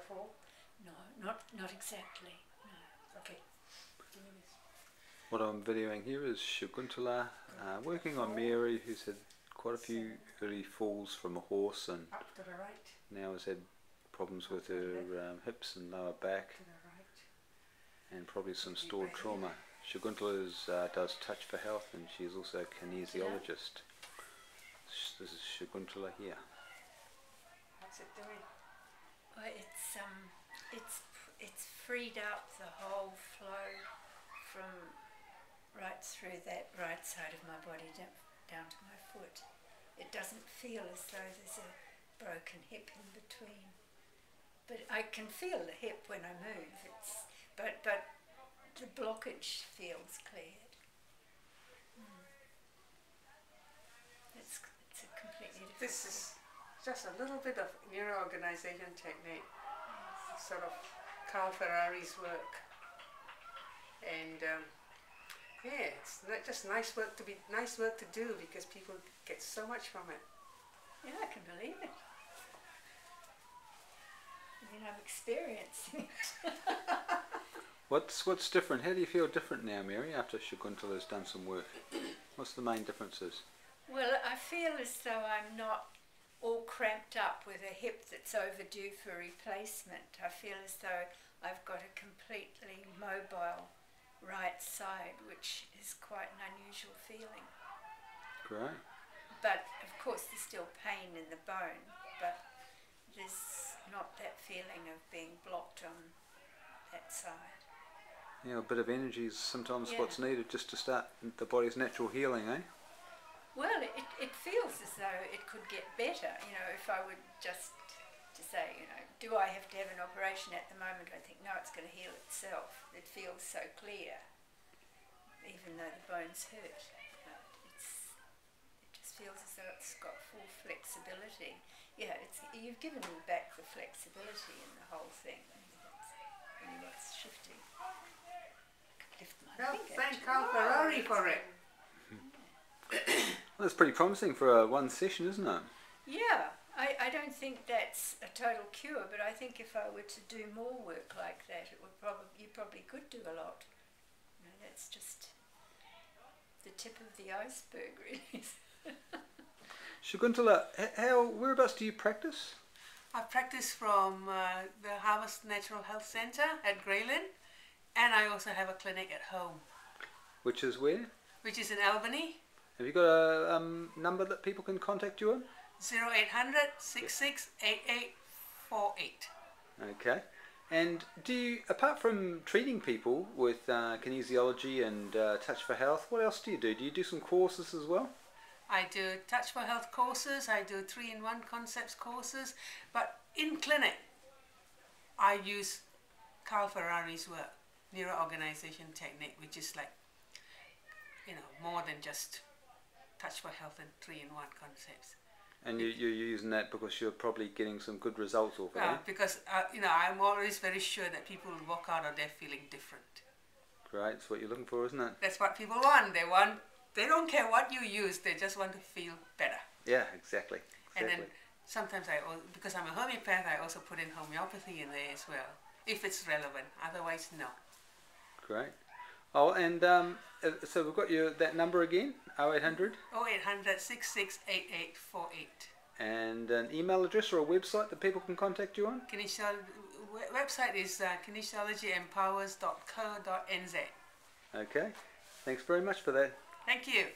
fall? No, not exactly. No. Okay. Give me this. What I'm videoing here is Shaguntala working on Mary, who's had quite a few early falls from a horse and Up to the right. now has had problems with her hips and lower back To the right. and probably some stored trauma. Shaguntala does Touch for Health and she's also a kinesiologist. This is Shaguntala here. What's it doing? Well, it's freed up the whole flow from right through that right side of my body down to my foot. It doesn't feel as though there's a broken hip in between, but I can feel the hip when I move. But the blockage feels cleared. It's a completely different. This is just a little bit of neuroorganization technique, sort of Carl Ferrari's work, and yeah, it's just nice work to do because people get so much from it. Yeah, I can believe it. I mean, I'm experiencing it. What's different? How do you feel different now, Mary, after Shaguntala's done some work? What's the main differences? Well, I feel as though I'm not all cramped up with a hip that's overdue for replacement. I feel as though I've got a completely mobile right side, which is quite an unusual feeling. Great. But of course there's still pain in the bone, but there's not that feeling of being blocked on that side. Yeah, a bit of energy is sometimes what's needed just to start the body's natural healing, eh? Well, it feels as though it could get better, you know, if I would just to say, you know, do I have to have an operation at the moment? I think, no, it's going to heal itself. It feels so clear, even though the bones hurt. But it just feels as though it's got full flexibility. Yeah, you've given me back the flexibility in the whole thing. That's really what's shifting. I could lift my finger. Thank Carl Ferrari for it. Well, that's pretty promising for one session, isn't it? Yeah, I don't think that's a total cure, but I think if I were to do more work like that, you probably could do a lot. You know, that's just the tip of the iceberg, really. Shaguntala, whereabouts do you practice? I practice from the Harvest Natural Health Centre at Greyland, and I also have a clinic at home. Which is where? Which is in Albany. Have you got a number that people can contact you on? 0800 668848. Okay. And do you, apart from treating people with kinesiology and Touch for Health, what else do you do? Do you do some courses as well? I do Touch for Health courses, I do 3-in-1 concepts courses, but in clinic I use Carl Ferrari's work, neuroorganization technique, which is like, you know, more than just Touch for Health and 3-in-1 concepts. And you're using that because you're probably getting some good results off of it? Because you know, I'm always very sure that people will walk out of there feeling different. Great, that's what you're looking for, isn't it? That's what people want. They don't care what you use, they just want to feel better. Yeah, exactly. And then sometimes because I'm a homeopath, I also put in homeopathy in there as well, if it's relevant. Otherwise, no. Great. Oh, and so we've got that number again, 0800? 0800 668848. And an email address or a website that people can contact you on? Website is kinesiologyempowers.co.nz. Okay. Thanks very much for that. Thank you.